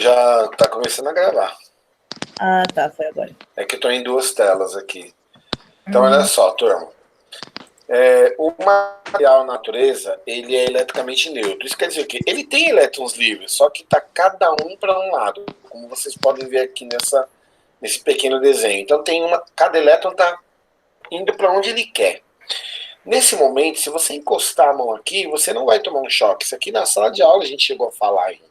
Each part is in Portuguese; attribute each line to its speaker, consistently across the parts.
Speaker 1: Já tá começando a gravar.
Speaker 2: Ah, tá, foi agora.
Speaker 1: É que eu tô em duas telas aqui. Então, olha só, turma. O material natureza, ele é eletricamente neutro. Isso quer dizer que ele tem elétrons livres, só que tá cada um para um lado, como vocês podem ver aqui nesse pequeno desenho. Então, cada elétron tá indo para onde ele quer. Nesse momento, se você encostar a mão aqui, você não vai tomar um choque. Isso aqui na sala de aula a gente chegou a falar ainda.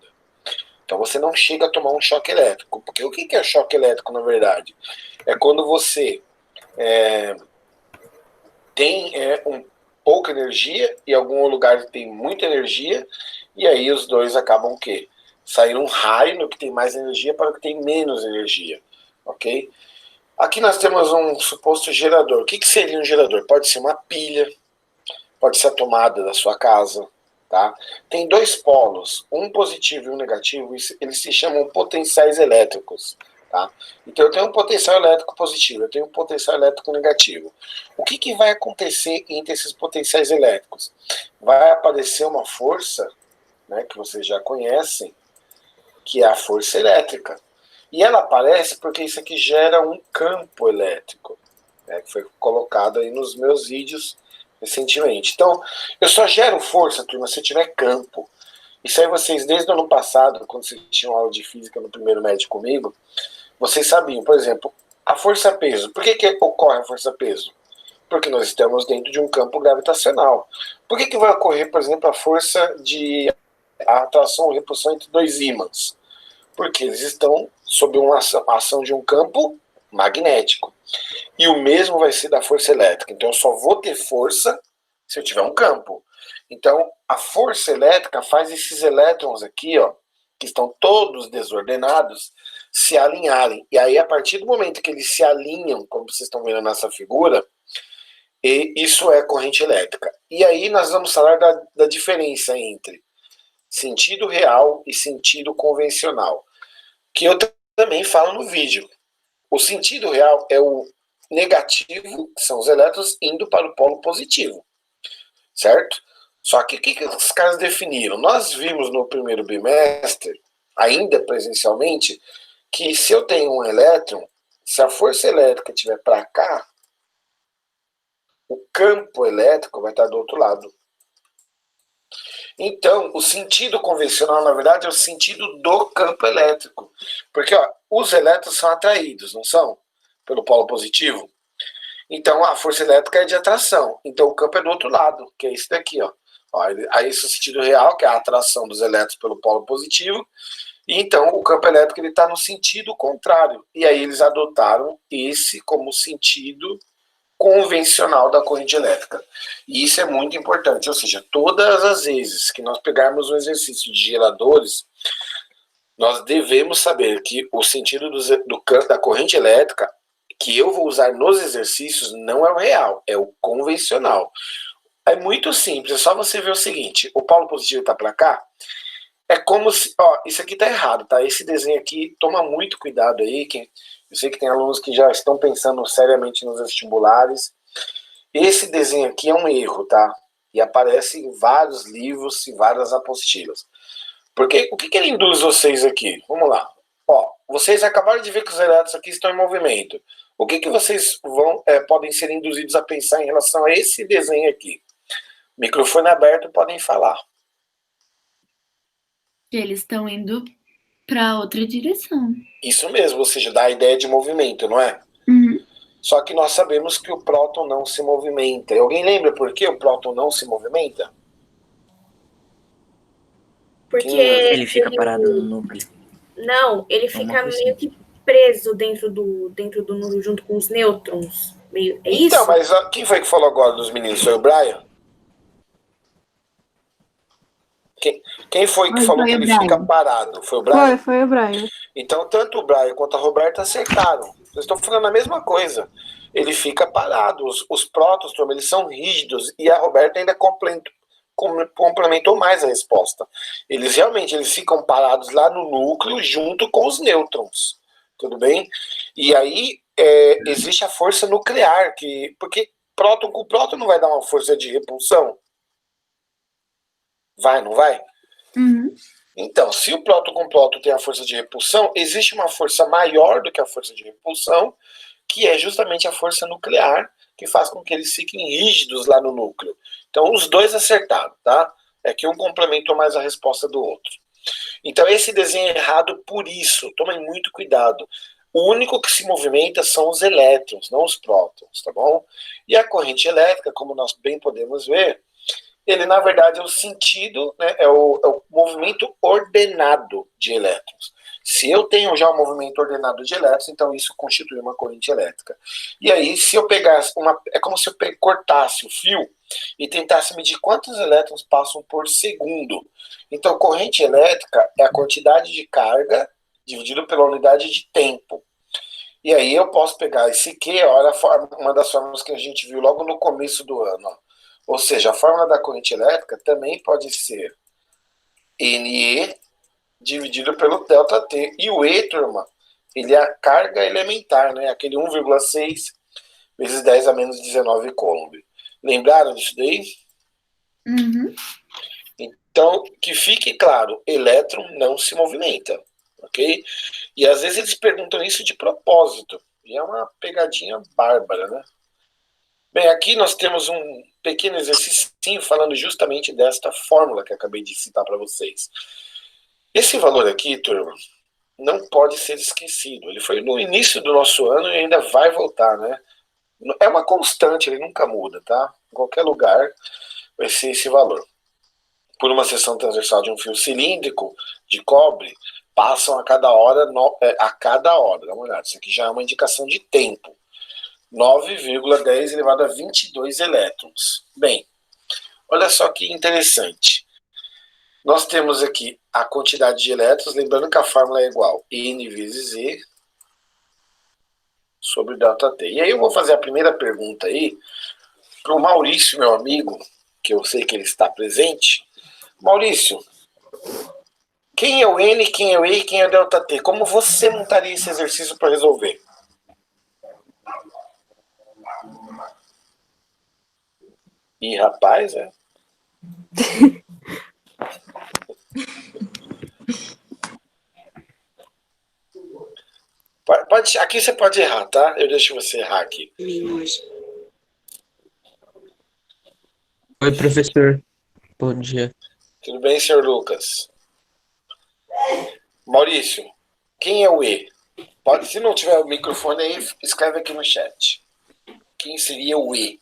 Speaker 1: Então você não chega a tomar um choque elétrico. Porque o que é choque elétrico, na verdade? É quando você tem pouca energia e algum lugar tem muita energia, e aí os dois acabam o quê? Sair um raio no que tem mais energia para o que tem menos energia. Ok? Aqui nós temos um suposto gerador. O que seria um gerador? Pode ser uma pilha, pode ser a tomada da sua casa. Tá? Tem dois polos, um positivo e um negativo, eles se chamam potenciais elétricos. Tá? Então eu tenho um potencial elétrico positivo, eu tenho um potencial elétrico negativo. O que vai acontecer entre esses potenciais elétricos? Vai aparecer uma força, né, que vocês já conhecem, que é a força elétrica. E ela aparece porque isso aqui gera um campo elétrico, né, que foi colocado aí nos meus vídeos recentemente. Então, eu só gero força, turma, se eu tiver campo. Isso aí vocês, desde o ano passado, quando vocês tinham aula de física no primeiro médio comigo, vocês sabiam, por exemplo, a força-peso. Por que ocorre a força-peso? Porque nós estamos dentro de um campo gravitacional. Por que vai ocorrer, por exemplo, a força de atração ou repulsão entre dois ímãs? Porque eles estão sob uma ação de um campo magnético. E o mesmo vai ser da força elétrica. Então eu só vou ter força se eu tiver um campo. Então a força elétrica faz esses elétrons aqui, ó, que estão todos desordenados, se alinharem. E aí, a partir do momento que eles se alinham, como vocês estão vendo nessa figura, isso é corrente elétrica. E aí nós vamos falar da diferença entre sentido real e sentido convencional, que eu também falo no vídeo. O sentido real é o negativo, que são os elétrons, indo para o polo positivo, certo? Só que o que os caras definiram? Nós vimos no primeiro bimestre, ainda presencialmente, que se eu tenho um elétron, se a força elétrica estiver para cá, o campo elétrico vai estar do outro lado. Então, o sentido convencional, na verdade, é o sentido do campo elétrico. Porque ó, os elétrons são atraídos, não são? Pelo polo positivo. Então, a força elétrica é de atração. Então, o campo é do outro lado, que é esse daqui. Ó. Aí, esse é o sentido real, que é a atração dos elétrons pelo polo positivo. E então, o campo elétrico está no sentido contrário. E aí, eles adotaram esse como sentido convencional da corrente elétrica. E isso é muito importante, ou seja, todas as vezes que nós pegarmos um exercício de geradores, nós devemos saber que o sentido do campo da corrente elétrica que eu vou usar nos exercícios não é o real, é o convencional. É muito simples, é só você ver o seguinte, o polo positivo está para cá, é como se, ó, isso aqui está errado, tá? Esse desenho aqui, toma muito cuidado aí, eu sei que tem alunos que já estão pensando seriamente nos vestibulares. Esse desenho aqui é um erro, tá? E aparece em vários livros e várias apostilas. Porque o que ele induz vocês aqui? Vamos lá. Ó, vocês acabaram de ver que os elétrons aqui estão em movimento. O que vocês podem ser induzidos a pensar em relação a esse desenho aqui? Microfone aberto, podem falar.
Speaker 3: Eles estão indo para outra direção.
Speaker 1: Isso mesmo, ou seja, dá a ideia de movimento, não é?
Speaker 3: Uhum.
Speaker 1: Só que nós sabemos que o próton não se movimenta. Alguém lembra por que o próton não se movimenta?
Speaker 4: Porque
Speaker 5: ele fica parado no núcleo.
Speaker 4: Não, ele fica meio que preso dentro do núcleo junto com os nêutrons. É isso?
Speaker 1: Então, mas quem foi que falou agora dos meninos? Foi o Brian? Quem foi que falou que ele fica parado? Foi o Brian?
Speaker 6: Foi o Brian.
Speaker 1: Então, tanto o Brian quanto a Roberta acertaram. Vocês estão falando a mesma coisa. Ele fica parado. Os prótons, eles são rígidos. E a Roberta ainda complementou mais a resposta. Eles ficam parados lá no núcleo junto com os nêutrons. Tudo bem? E aí existe a força nuclear, porque próton com próton não vai dar uma força de repulsão? Vai, não vai?
Speaker 3: Uhum.
Speaker 1: Então, se o próton com próton tem a força de repulsão, existe uma força maior do que a força de repulsão, que é justamente a força nuclear, que faz com que eles fiquem rígidos lá no núcleo. Então, os dois acertaram, tá? É que um complementou mais a resposta do outro. Então, esse desenho é errado por isso. Tomem muito cuidado. O único que se movimenta são os elétrons, não os prótons, tá bom? E a corrente elétrica, como nós bem podemos ver, ele, na verdade, é o sentido, né, é o movimento ordenado de elétrons. Se eu tenho já um movimento ordenado de elétrons, então isso constitui uma corrente elétrica. E aí, se eu pegasse é como se eu cortasse o fio e tentasse medir quantos elétrons passam por segundo. Então, corrente elétrica é a quantidade de carga dividido pela unidade de tempo. E aí eu posso pegar esse Q, olha uma das fórmulas que a gente viu logo no começo do ano, ó. Ou seja, a fórmula da corrente elétrica também pode ser NE dividido pelo ΔT. E o E, turma, ele é a carga elementar, né? Aquele 1,6 vezes 10 a menos 19 coulomb. Lembraram disso daí?
Speaker 3: Uhum.
Speaker 1: Então, que fique claro, elétron não se movimenta, ok? E às vezes eles perguntam isso de propósito. E é uma pegadinha bárbara, né? Bem, aqui nós temos um pequeno exercício falando justamente desta fórmula que eu acabei de citar para vocês. Esse valor aqui, turma, não pode ser esquecido. Ele foi no início do nosso ano e ainda vai voltar, né? É uma constante, ele nunca muda, tá? Em qualquer lugar vai ser esse valor. Por uma seção transversal de um fio cilíndrico de cobre, passam a cada hora, dá uma olhada, isso aqui já é uma indicação de tempo. 9,10 elevado a 22 elétrons. Bem, olha só que interessante. Nós temos aqui a quantidade de elétrons, lembrando que a fórmula é igual a N vezes E sobre ΔT. E aí eu vou fazer a primeira pergunta aí para o Maurício, meu amigo, que eu sei que ele está presente. Maurício, quem é o N, quem é o E e quem é o ΔT? Como você montaria esse exercício para resolver? Ih, rapaz, é. Aqui você pode errar, tá? Eu deixo você errar aqui.
Speaker 5: Oi, professor. Bom dia.
Speaker 1: Tudo bem, senhor Lucas? Maurício, quem é o E? Se não tiver o microfone aí, escreve aqui no chat. Quem seria o E?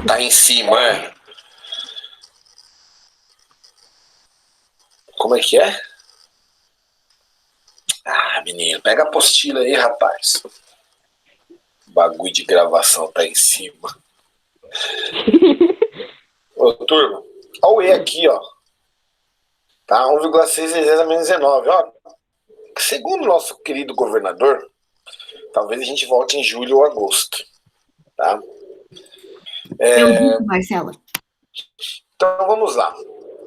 Speaker 1: Tá em cima, é? Como é que é? Ah, menino, pega a apostila aí, rapaz. O bagulho de gravação tá em cima. Ô, turma, olha o E aqui, ó. Tá, 1,6 vezes a menos 19. Ó, segundo o nosso querido governador, talvez a gente volte em julho ou agosto. Tá?
Speaker 3: Marcela.
Speaker 1: Então vamos lá.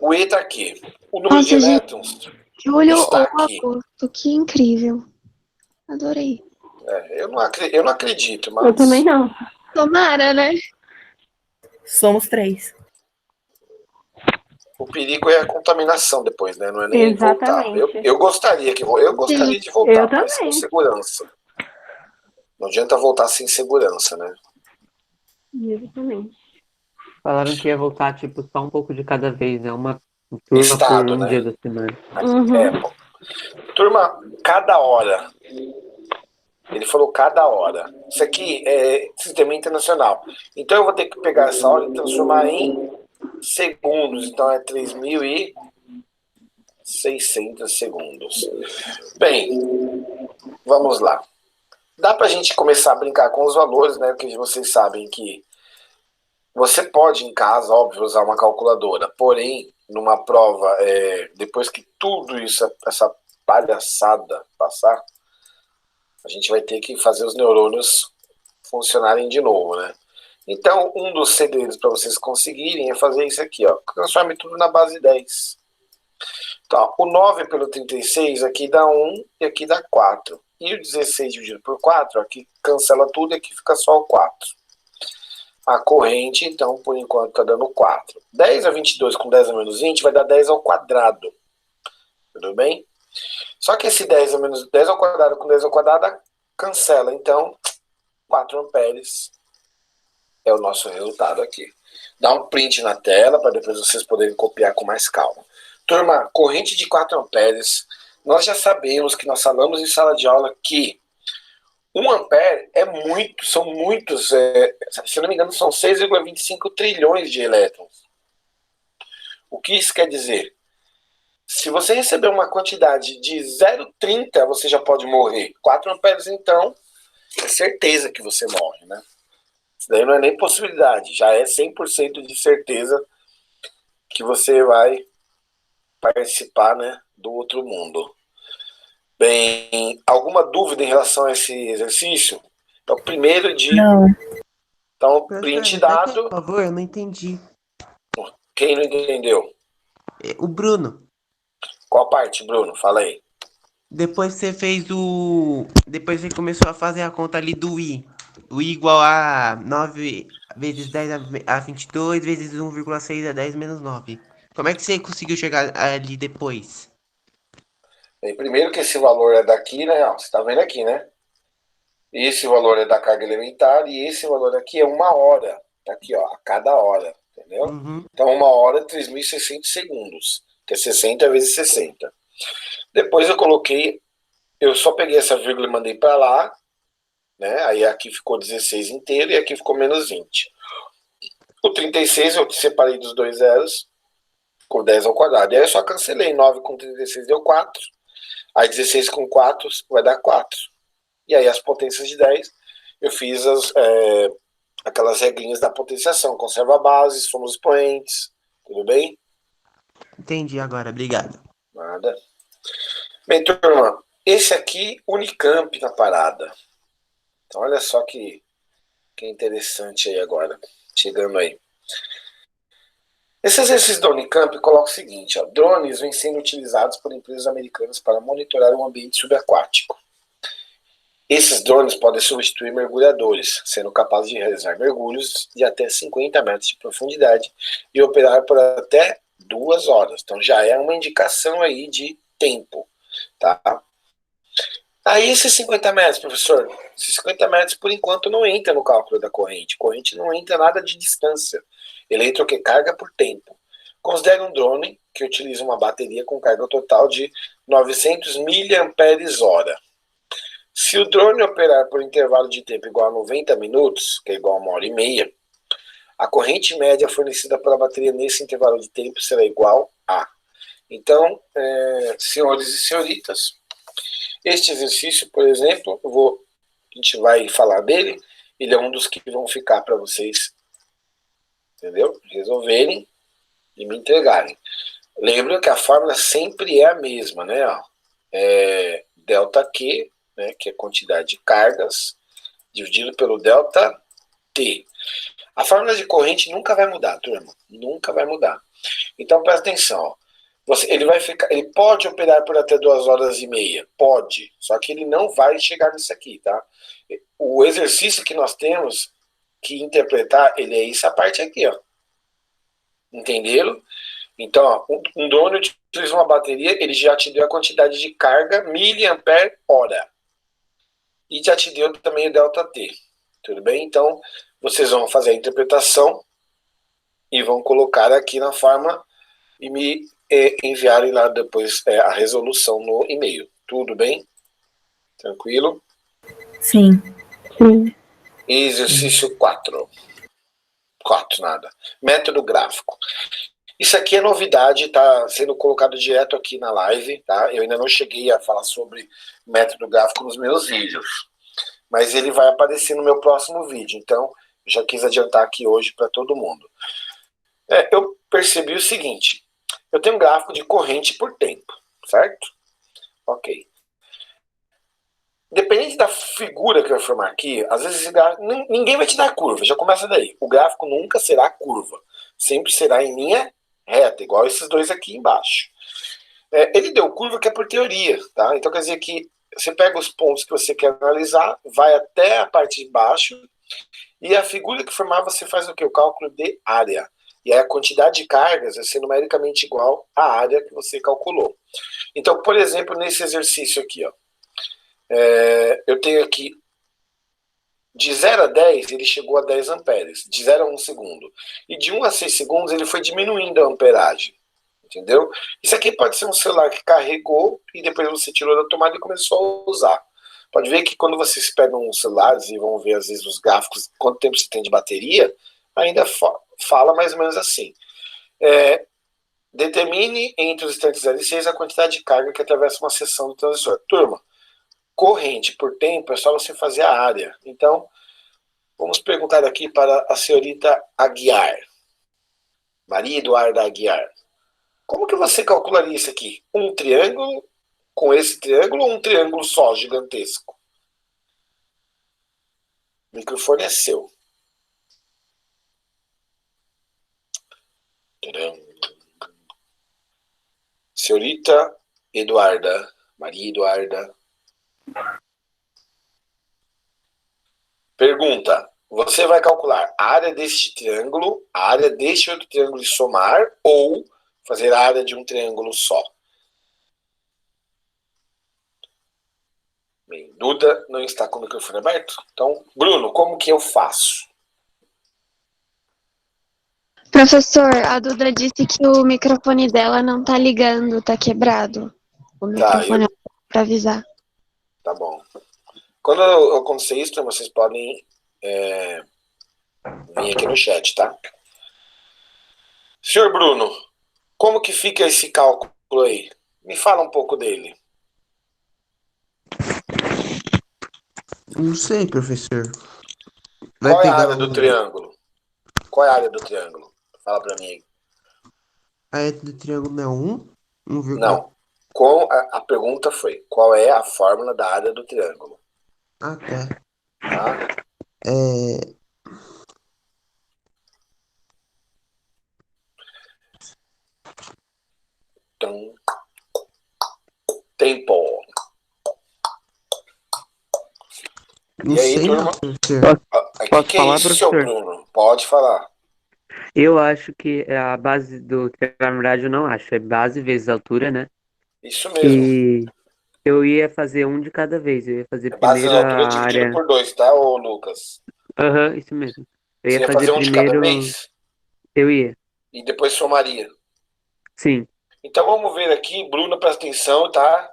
Speaker 1: O E tá aqui. O número de elétrons
Speaker 6: Julho ou
Speaker 1: está aqui.
Speaker 6: agosto, que incrível. Adorei.
Speaker 1: Eu não acredito, mas...
Speaker 7: Eu também não.
Speaker 6: Tomara, né?
Speaker 2: Somos 3.
Speaker 1: O perigo é a contaminação depois, né? Não é nem
Speaker 7: Exatamente.
Speaker 1: voltar. Eu gostaria de voltar,
Speaker 7: Eu
Speaker 1: mas
Speaker 7: também.
Speaker 1: com segurança. Não adianta voltar sem segurança, né?
Speaker 7: Exatamente.
Speaker 5: Falaram que ia voltar, tipo, só um pouco de cada vez, né? Uma turma
Speaker 1: Estado,
Speaker 5: por um
Speaker 1: né?
Speaker 5: dia da semana.
Speaker 7: Uhum.
Speaker 1: Bom. Turma, cada hora. Ele falou cada hora. Isso aqui é sistema internacional. Então eu vou ter que pegar essa hora e transformar em segundos. Então é 3.600 segundos. Bem, vamos lá. Dá pra gente começar a brincar com os valores, né? Porque vocês sabem que você pode em casa, óbvio, usar uma calculadora. Porém, numa prova, depois que tudo isso, essa palhaçada passar, a gente vai ter que fazer os neurônios funcionarem de novo, né? Então, um dos segredos para vocês conseguirem é fazer isso aqui, ó. Transforme tudo na base 10. Então, o 9 pelo 36 aqui dá 1 e aqui dá 4. E o 16 dividido por 4, aqui cancela tudo e aqui fica só o 4. A corrente, então, por enquanto, está dando 4. 10 a 22 com 10 a menos 20 vai dar 10 ao quadrado. Tudo bem? Só que esse 10 a menos 10 ao quadrado com 10 ao quadrado cancela. Então, 4 amperes é o nosso resultado aqui. Dá um print na tela para depois vocês poderem copiar com mais calma. Turma, corrente de 4 amperes. Nós já sabemos que nós falamos em sala de aula que 1 ampere é muito, são muitos, se eu não me engano, são 6,25 trilhões de elétrons. O que isso quer dizer? Se você receber uma quantidade de 0,30, você já pode morrer. 4 amperes, então, é certeza que você morre, né? Isso daí não é nem possibilidade, já é 100% de certeza que você vai participar, né, do outro mundo. Bem, alguma dúvida em relação a esse exercício? É o primeiro de...
Speaker 2: Não.
Speaker 1: Então, print dado.
Speaker 8: Por favor, eu não entendi.
Speaker 1: Quem não entendeu?
Speaker 8: O Bruno.
Speaker 1: Qual parte, Bruno? Fala aí.
Speaker 8: Depois você fez o... Depois você começou a fazer a conta ali do I. O I igual a 9 vezes 10 a 22 vezes 1,6 a 10 menos 9. Como é que você conseguiu chegar ali depois?
Speaker 1: Bem, primeiro que esse valor é daqui, né? Ó, você está vendo aqui, né? Esse valor é da carga elementar e esse valor aqui é 1 hora. Tá aqui, ó, a cada hora, entendeu?
Speaker 8: Uhum.
Speaker 1: Então, 1 hora é 3.600 segundos, que é 60 vezes 60. Depois eu coloquei, eu só peguei essa vírgula e mandei para lá, né? Aí aqui ficou 16 inteiro e aqui ficou menos 20. O 36 eu separei dos dois zeros, ficou 10 ao quadrado. E aí eu só cancelei, 9 com 36 deu 4. Aí 16 com 4 vai dar 4. E aí as potências de 10, eu fiz aquelas regrinhas da potenciação. Conserva a base, soma os expoentes. Tudo bem?
Speaker 8: Entendi agora, obrigado.
Speaker 1: Nada. Bem, turma, esse aqui, Unicamp na parada. Então olha só que interessante aí agora. Chegando aí. Esse exercício da Unicamp coloca o seguinte, ó, drones vêm sendo utilizados por empresas americanas para monitorar o ambiente subaquático. Esses drones podem substituir mergulhadores, sendo capazes de realizar mergulhos de até 50 metros de profundidade e operar por até 2 horas. Então já é uma indicação aí de tempo. Tá? Aí esses 50 metros, professor, esses 50 metros por enquanto não entra no cálculo da corrente. Corrente não entra nada de distância. Ele entra o que? Carga por tempo. Considere um drone que utiliza uma bateria com carga total de 900 mAh. Se o drone operar por intervalo de tempo igual a 90 minutos, que é igual a 1h30, a corrente média fornecida pela bateria nesse intervalo de tempo será igual a. Então, senhores e senhoritas, este exercício, por exemplo, a gente vai falar dele, ele é um dos que vão ficar para vocês, entendeu? Resolverem e me entregarem. Lembra que a fórmula sempre é a mesma, né? Delta Q, né, que é a quantidade de cargas, dividido pelo delta T. A fórmula de corrente nunca vai mudar, turma. Nunca vai mudar. Então, presta atenção. Ele pode operar por até 2h30. Pode. Só que ele não vai chegar nisso aqui, tá? O exercício que nós temos que interpretar, ele é essa parte aqui, ó. Entenderam? Então, ó, um drone utiliza uma bateria, ele já te deu a quantidade de carga miliampere-hora. E já te deu também o delta T. Tudo bem? Então, vocês vão fazer a interpretação e vão colocar aqui na forma e me enviarem lá depois a resolução no e-mail. Tudo bem? Tranquilo?
Speaker 2: Sim.
Speaker 7: Sim.
Speaker 1: Exercício 4. 4, nada. Método gráfico. Isso aqui é novidade, está sendo colocado direto aqui na live, tá? Eu ainda não cheguei a falar sobre método gráfico nos meus vídeos, mas ele vai aparecer no meu próximo vídeo, então já quis adiantar aqui hoje para todo mundo. Eu percebi o seguinte, eu tenho um gráfico de corrente por tempo, certo? Ok. Dependente da figura que eu formar aqui, às vezes esse gráfico, ninguém vai te dar curva, já começa daí. O gráfico nunca será curva, sempre será em linha reta, igual esses dois aqui embaixo. Ele deu curva que é por teoria, tá? Então quer dizer que você pega os pontos que você quer analisar, vai até a parte de baixo E a figura que formar, você faz o quê? O cálculo de área. E aí a quantidade de cargas vai ser numericamente igual à área que você calculou. Então, por exemplo, nesse exercício aqui, ó, eu tenho aqui de 0 a 10, ele chegou a 10 amperes. De 0 a 1 segundo. E de 1 a 6 segundos, ele foi diminuindo a amperagem. Entendeu? Isso aqui pode ser um celular que carregou e depois você tirou da tomada e começou a usar. Pode ver que quando vocês pegam um celular e vão ver às vezes os gráficos, quanto tempo você tem de bateria, ainda fala mais ou menos assim. Determine entre os instantes 0 e 6 a quantidade de carga que atravessa uma seção do transistor. Turma, corrente por tempo é só você fazer a área. Então, vamos perguntar aqui para a senhorita Aguiar. Maria Eduarda Aguiar. Como que você calcularia isso aqui? Um triângulo com esse triângulo ou um triângulo só, gigantesco? O microfone é seu. Senhorita Eduarda, Maria Eduarda. Pergunta: você vai calcular a área deste triângulo, a área deste outro triângulo e somar, ou fazer a área de um triângulo só? Bem, Duda não está com o microfone aberto. Então, Bruno, como que eu faço?
Speaker 6: Professor, a Duda disse que o microfone dela não tá ligando, tá quebrado. O microfone pra avisar.
Speaker 1: Tá bom. Quando eu acontecer isso, vocês podem vir aqui no chat, tá? Senhor Bruno, como que fica esse cálculo aí? Me fala um pouco dele.
Speaker 8: Não sei, professor.
Speaker 1: Qual é a área do triângulo? Qual é a área do triângulo? Fala pra mim.
Speaker 8: A área do triângulo não é 1?
Speaker 1: Não. A pergunta foi: qual é a fórmula da área do triângulo?
Speaker 8: Ah, tá.
Speaker 1: Tá? Então, tempo.
Speaker 8: Não
Speaker 1: E aí,
Speaker 8: sei,
Speaker 1: turma?
Speaker 8: não, professor.
Speaker 1: O que é
Speaker 5: falar,
Speaker 1: isso, seu
Speaker 5: professor?
Speaker 1: Bruno? Pode falar.
Speaker 5: Eu acho que a base do triângulo, na verdade, eu não acho. É base vezes altura, né?
Speaker 1: Isso mesmo.
Speaker 5: E eu ia fazer um de cada vez. Eu ia fazer
Speaker 1: É base
Speaker 5: primeiro
Speaker 1: da altura
Speaker 5: a
Speaker 1: dividido
Speaker 5: área.
Speaker 1: por 2, tá, ô Lucas?
Speaker 5: Aham, isso mesmo. Eu
Speaker 1: Você
Speaker 5: ia
Speaker 1: ia fazer
Speaker 5: fazer
Speaker 1: um de cada
Speaker 5: primeiro.
Speaker 1: vez?
Speaker 5: Eu ia,
Speaker 1: E depois somaria.
Speaker 5: sim.
Speaker 1: Então vamos ver aqui, Bruno, presta atenção, tá?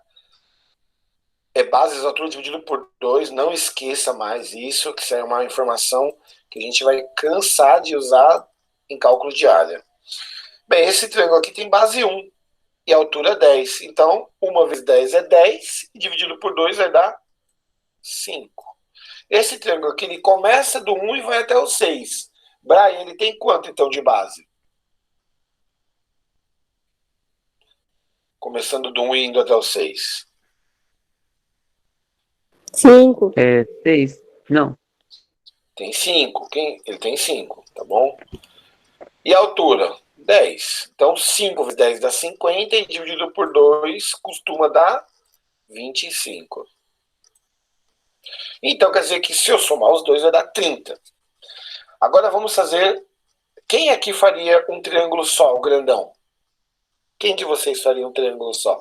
Speaker 1: É base da altura dividido por 2, não esqueça mais isso, que isso é uma informação que a gente vai cansar de usar em cálculo de área. Bem, esse triângulo aqui tem base 1 e altura 10. Então, 1 vezes 10 é 10, e dividido por 2 vai dar 5. Esse triângulo aqui, ele começa do 1 e vai até o 6. Brian, ele tem quanto, então, de base? Começando do 1 e indo até o 6.
Speaker 7: 5.
Speaker 5: 6. Não.
Speaker 1: Tem 5. Ele tem 5, tá bom? E a altura? 10. Então, 5 vezes 10 dá 50 e dividido por 2 costuma dar 25. Então, quer dizer que se eu somar os dois vai dar 30. Agora vamos fazer... Quem aqui faria um triângulo só, o grandão? Quem de vocês faria um triângulo só?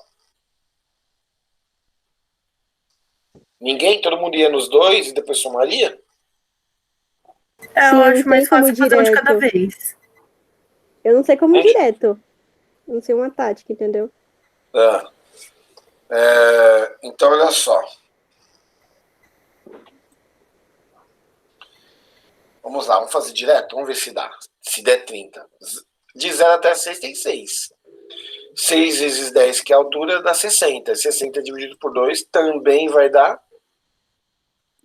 Speaker 1: Ninguém? Todo mundo ia nos dois e depois somaria?
Speaker 2: Eu
Speaker 7: Sim, eu
Speaker 2: acho
Speaker 7: não
Speaker 2: mais
Speaker 7: sei como
Speaker 2: fácil fazer um de cada
Speaker 7: direto.
Speaker 2: vez.
Speaker 7: Eu não sei como
Speaker 1: Gente.
Speaker 7: direto. Não sei uma tática, entendeu?
Speaker 1: Então, olha só. Vamos lá, vamos fazer direto? Vamos ver se dá. Se der 30. De 0 até 6 tem 6. 6 vezes 10, que é a altura, dá 60. 60 dividido por 2 também vai dar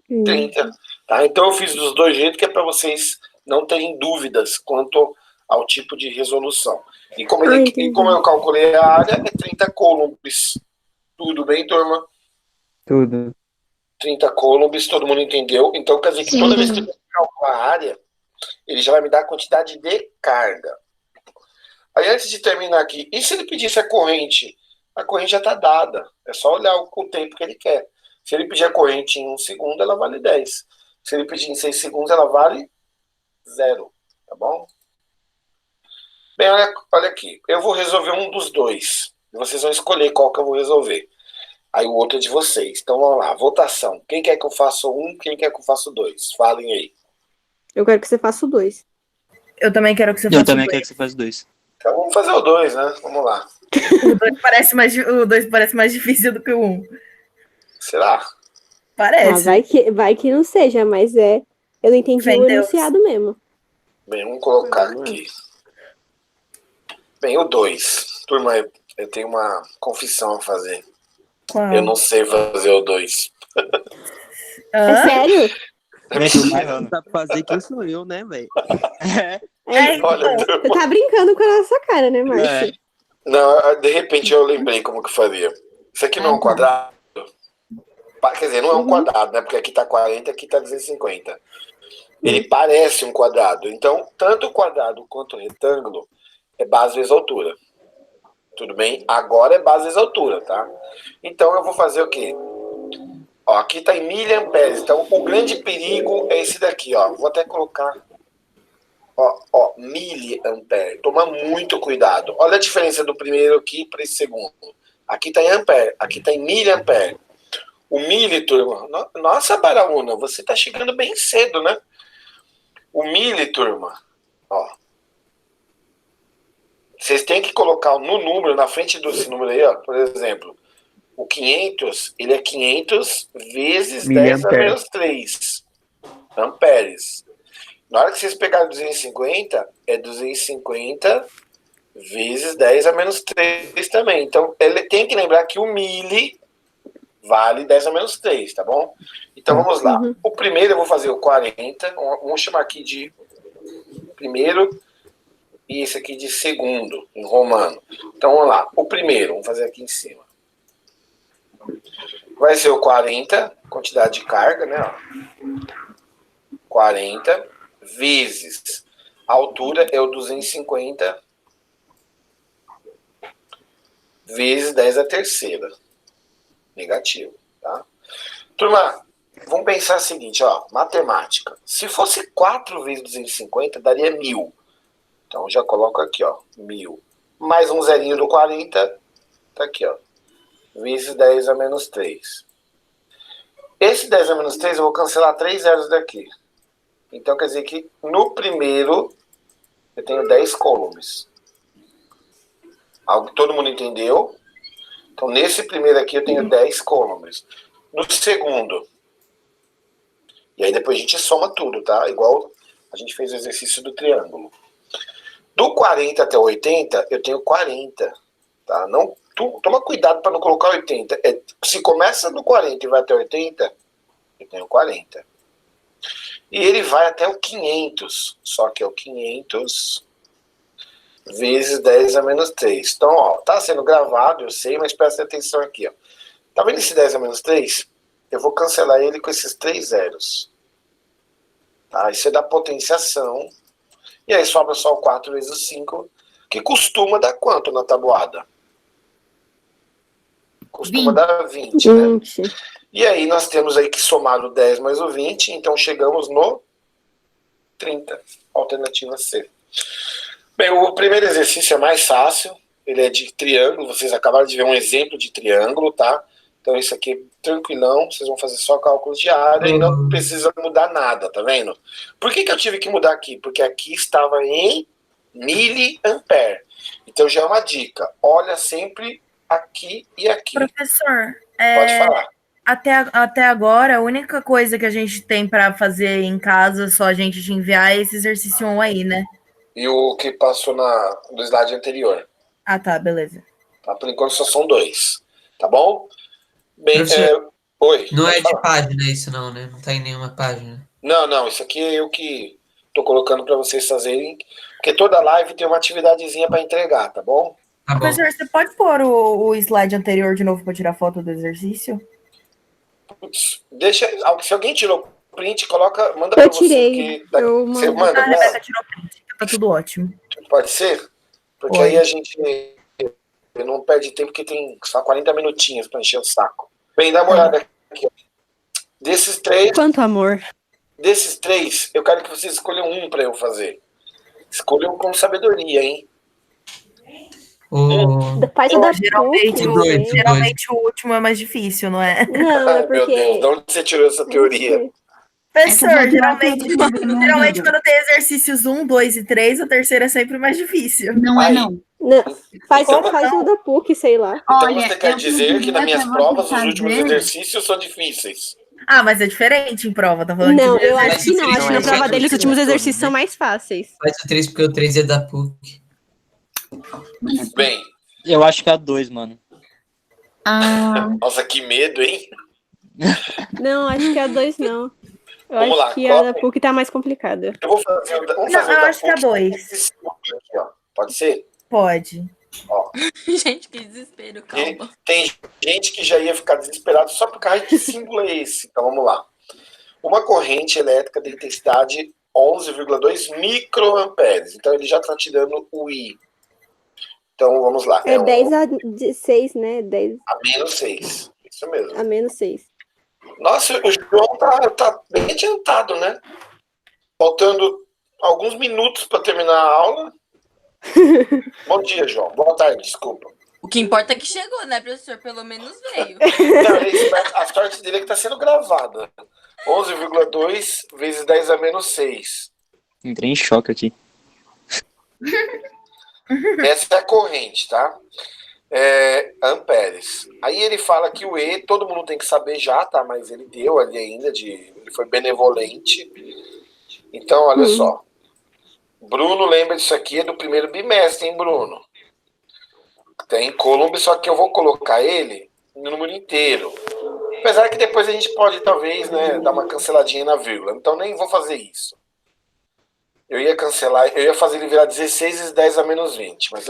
Speaker 1: 30. Tá? Então eu fiz dos dois jeitos, que é para vocês não terem dúvidas quanto ao tipo de resolução. E como eu calculei a área, é 30 coulombs. Tudo bem, turma?
Speaker 5: Tudo.
Speaker 1: 30 coulombs, todo mundo entendeu? Então quer dizer que toda vez que eu calcular a área, ele já vai me dar a quantidade de carga. Aí antes de terminar aqui, e se ele pedisse a corrente? A corrente já está dada. É só olhar o tempo que ele quer. Se ele pedir a corrente em 1 segundo, ela vale 10. Se ele pedir em 6 segundos, ela vale 0, tá bom? Bem, olha aqui. Eu vou resolver um dos dois. E vocês vão escolher qual que eu vou resolver. Aí o outro é de vocês. Então vamos lá, votação. Quem quer que eu faça um, quem quer que eu faça dois? Falem aí.
Speaker 7: Eu quero que você faça o 2.
Speaker 2: Eu também quero que você faça
Speaker 9: Eu também
Speaker 2: o
Speaker 9: quero
Speaker 2: dois.
Speaker 9: que você faça 2.
Speaker 1: Então vamos fazer o dois, né? Vamos lá.
Speaker 2: O dois parece mais difícil do que o 1.
Speaker 1: Será?
Speaker 7: Ah,
Speaker 2: Parece.
Speaker 7: vai que não seja, mas eu não entendi
Speaker 2: Fé em
Speaker 7: o
Speaker 2: Deus.
Speaker 7: enunciado mesmo.
Speaker 1: Bem, vamos colocar aqui. Bem, o 2. Turma, eu tenho uma confissão a fazer.
Speaker 2: Qual?
Speaker 1: Eu não sei fazer o 2.
Speaker 7: É sério?
Speaker 9: O mais que sabe fazer quem sou eu, né, velho?
Speaker 1: Olha,
Speaker 7: Você
Speaker 1: turma.
Speaker 7: tá brincando com a nossa cara, né, Márcio?
Speaker 1: Não, de repente eu lembrei como que faria. Isso aqui não é um quadrado. Quer dizer, não é um quadrado, né? Porque aqui tá 40, aqui tá 250. Ele parece um quadrado. Então, tanto o quadrado quanto o retângulo é base vezes altura. Tudo bem? Agora é base vezes altura, tá? Então eu vou fazer o quê? Ó, aqui tá em miliamperes. Então o grande perigo é esse daqui, ó. Vou até colocar, ó, miliampere. Toma muito cuidado. Olha a diferença do primeiro aqui para esse segundo. Aqui tá em ampere, aqui tá em miliampere. O mili, turma. Nossa, Baraúna, você tá chegando bem cedo, né? O mili, turma, ó. Vocês têm que colocar no número, na frente desse número aí, ó, por exemplo, o 500, ele é 500 vezes 10 a menos 3 amperes. Na hora que vocês pegarem 250, é 250 vezes 10 a menos 3 também. Então, ele tem que lembrar que o mili vale 10 a menos 3, tá bom? Então, vamos lá. O primeiro eu vou fazer o 40, vamos chamar aqui de primeiro, e esse aqui de segundo, em romano. Então, vamos lá. O primeiro, vamos fazer aqui em cima. Vai ser o 40, quantidade de carga, né? Ó. 40 vezes a altura é o 250 vezes 10 a terceira. Negativo, tá? Turma, vamos pensar o seguinte, ó, matemática. Se fosse 4 vezes 250, daria 1000. Então, já coloco aqui, ó, 1000. Mais um zerinho do 40, tá aqui, ó, vezes 10 a menos 3. Esse 10 a menos 3, eu vou cancelar 3 zeros daqui. Então, quer dizer que no primeiro, eu tenho 10 coulombs. Algo que todo mundo entendeu? Então, nesse primeiro aqui, eu tenho 10 coulombs. No segundo, e aí depois a gente soma tudo, tá? Igual a gente fez o exercício do triângulo. Do 40 até 80, eu tenho 40, tá? Não, toma cuidado para não colocar 80. Se começa no 40 e vai até 80, eu tenho 40. E ele vai até o 500, só que é o 500 vezes 10 a menos 3. Então, ó, tá sendo gravado, eu sei, mas presta atenção aqui, ó. Tá vendo esse 10 a menos 3? Eu vou cancelar ele com esses 3 zeros. Tá? Isso é da potenciação. E aí sobra só o 4 vezes o 5, que costuma dar quanto na tabuada? Costuma dar 20, né?
Speaker 7: 20.
Speaker 1: E aí nós temos aí que somar o 10 mais o 20, então chegamos no 30, alternativa C. Bem, o primeiro exercício é mais fácil, ele é de triângulo, vocês acabaram de ver um exemplo de triângulo, tá? Então isso aqui é tranquilão, vocês vão fazer só cálculos de área e não precisa mudar nada, tá vendo? Por que eu tive que mudar aqui? Porque aqui estava em miliampere. Então já é uma dica, olha sempre aqui e aqui.
Speaker 2: Professor,
Speaker 1: Pode falar.
Speaker 2: Até agora, a única coisa que a gente tem para fazer em casa, só a gente te enviar, é esse exercício 1 aí, né?
Speaker 1: E o que passou no slide anterior.
Speaker 2: Ah, tá, beleza.
Speaker 1: Tá? Por enquanto só são 2. Tá bom? Bem,
Speaker 10: Professor,
Speaker 1: oi.
Speaker 10: não é de
Speaker 1: falar.
Speaker 10: página isso não, né? Não tá em nenhuma página.
Speaker 1: Não, isso aqui é eu que tô colocando para vocês fazerem, porque toda live tem uma atividadezinha para entregar, tá bom?
Speaker 10: Tá bom.
Speaker 2: Professor, você pode pôr o slide anterior de novo para tirar foto do exercício?
Speaker 1: Putz, deixa, se alguém tirou print, manda para
Speaker 7: Eu
Speaker 1: você.
Speaker 7: tirei.
Speaker 1: Porque
Speaker 7: Eu
Speaker 1: você
Speaker 7: mando.
Speaker 1: manda,
Speaker 2: A
Speaker 1: né?
Speaker 2: Rebeca tirou print, tá tudo ótimo.
Speaker 1: Pode ser? Porque
Speaker 2: Pode.
Speaker 1: aí a gente não perde tempo, porque tem só 40 minutinhos para encher o saco. Bem, dá uma olhada aqui. Ó. Desses 3,
Speaker 7: Quanto amor.
Speaker 1: Desses 3, eu quero que vocês escolham um para eu fazer. Escolham com sabedoria, hein?
Speaker 7: Faz o da
Speaker 2: geralmente,
Speaker 7: PUC,
Speaker 2: geralmente o último é mais difícil, não é?
Speaker 7: Não, é
Speaker 1: Meu
Speaker 7: porque...
Speaker 1: Deus, de onde você tirou essa teoria?
Speaker 2: Professor, geralmente quando tem exercícios 1, 2 e 3, o terceiro é sempre mais difícil.
Speaker 3: Não é, não.
Speaker 7: Faz o da PUC, sei lá.
Speaker 1: Então
Speaker 3: Olha,
Speaker 1: você quer
Speaker 3: eu
Speaker 1: dizer que nas
Speaker 3: pediria
Speaker 1: minhas
Speaker 3: pra
Speaker 1: provas
Speaker 3: você
Speaker 1: os últimos
Speaker 3: fazer-
Speaker 1: exercícios são difíceis?
Speaker 2: Ah, mas é diferente em prova, tá falando
Speaker 7: Não,
Speaker 2: de
Speaker 7: eu acho que não. Acho que na
Speaker 10: Não,
Speaker 7: prova
Speaker 10: é
Speaker 7: dele os últimos exercícios são mais fáceis.
Speaker 10: Faz o 3 porque o 3 é da PUC.
Speaker 1: Bem,
Speaker 9: Eu acho que é a 2, mano.
Speaker 1: nossa, que medo, hein?
Speaker 7: Não, acho que a 2 não. Eu
Speaker 1: Vamos
Speaker 7: acho
Speaker 1: lá,
Speaker 7: que a da PUC tá mais complicada.
Speaker 1: Eu vou fazer o da, vamos
Speaker 2: Não,
Speaker 1: fazer o
Speaker 2: eu
Speaker 1: da
Speaker 2: acho que é
Speaker 1: PUC.
Speaker 2: 2.
Speaker 1: Aqui, ó. Pode ser?
Speaker 2: Pode.
Speaker 1: Ó.
Speaker 11: Gente, que desespero, calma.
Speaker 1: Tem gente que já ia ficar desesperado só por causa de que símbolo é esse. Então vamos lá. Uma corrente elétrica de intensidade 11,2 microamperes. Então ele já está te dando o I. Então vamos lá.
Speaker 7: É 10 a 6, né? 10
Speaker 1: a menos 6. Isso mesmo.
Speaker 7: a menos 6.
Speaker 1: Nossa, o João tá bem adiantado, né? Faltando alguns minutos para terminar a aula. Bom dia, João. Boa tarde, desculpa.
Speaker 11: O que importa é que chegou, né, professor? Pelo menos veio.
Speaker 1: Não, a sorte dele é que está sendo gravada. 11,2 vezes 10 a menos 6.
Speaker 9: Entrei em choque aqui.
Speaker 1: Essa é a corrente, tá? Amperes. Aí ele fala que o E, todo mundo tem que saber já, tá? Mas ele deu ali ainda, ele foi benevolente. Então, olha só. Bruno lembra disso aqui, é do primeiro bimestre, hein, Bruno? Tem Coulomb, só que eu vou colocar ele no número inteiro. Apesar que depois a gente pode, talvez, né, dar uma canceladinha na vírgula. Então nem vou fazer isso. Eu ia cancelar, eu ia fazer ele virar 16 vezes 10 a menos 20. Mas